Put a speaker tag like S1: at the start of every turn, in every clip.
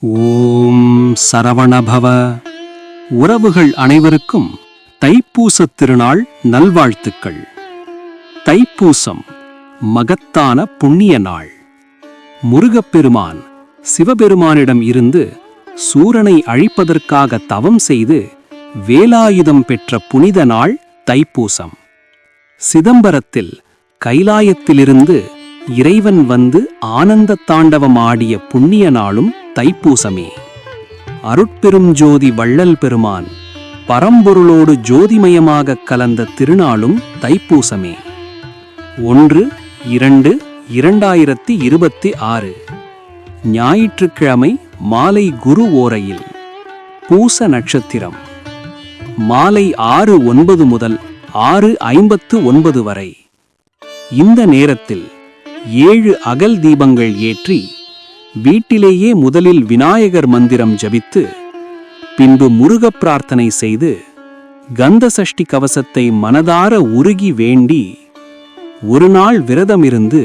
S1: ஓம் சரவணபவ. உறவுகள் அனைவருக்கும் தைப்பூசத் திருநாள் நல்வாழ்த்துக்கள். தைப்பூசம் மகத்தான புண்ணிய நாள். முருகப்பெருமான் சிவபெருமானிடம் இருந்து சூரனை அழிப்பதற்காக தவம் செய்து வேலாயுதம் பெற்ற புனித நாள் தைப்பூசம். சிதம்பரத்தில் கைலாயத்திலிருந்து இறைவன் வந்து ஆனந்த தாண்டவம் ஆடிய புண்ணிய நாளும் தைப்பூசமே. அருட்பெரும் ஜோதி வள்ளல் பெருமான் பரம்பொருளோடு ஜோதிமயமாக கலந்த திருநாளும் தைப்பூசமே. 1-2-2026 ஞாயிற்றுக்கிழமை மாலை குரு ஓரையில் பூச நட்சத்திரம் மாலை 6:09 முதல் 6:59 வரை. இந்த நேரத்தில் 7 அகல் தீபங்கள் ஏற்றி வீட்டிலேயே முதலில் விநாயகர் மந்திரம் ஜபித்து பின்பு முருக பிரார்த்தனை செய்து கந்த சஷ்டி கவசத்தை மனதார உருகி வேண்டி ஒரு நாள் விரதமிருந்து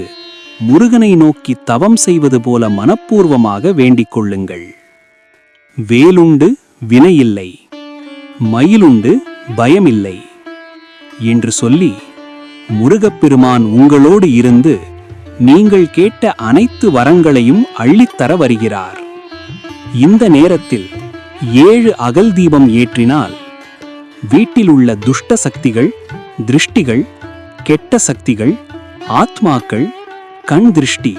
S1: முருகனை நோக்கி தவம் செய்வது போல மனப்பூர்வமாக வேண்டிக் கொள்ளுங்கள். வேலுண்டு வினையில்லை, மயிலுண்டு பயமில்லை என்று சொல்லி முருகப்பெருமான் உங்களோடு இருந்து நீங்கள் கேட்ட அனைத்து வரங்களையும் அள்ளித்தர வருகிறார். இந்த நேரத்தில் 7 அகல் தீபம் ஏற்றினால் வீட்டில் உள்ள துஷ்ட சக்திகள், திருஷ்டிகள், கெட்ட சக்திகள், ஆத்மாக்கள், கண் திருஷ்டி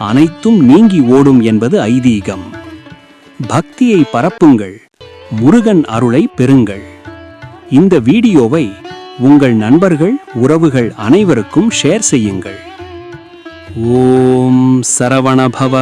S1: அனைத்தும் நீங்கி ஓடும் என்பது ஐதீகம். பக்தியை பரப்புங்கள், முருகன் அருளை பெறுங்கள். இந்த வீடியோவை உங்கள் நண்பர்கள், உறவுகள் அனைவருக்கும் ஷேர் செய்யுங்கள். ஓம் சரவணபவ.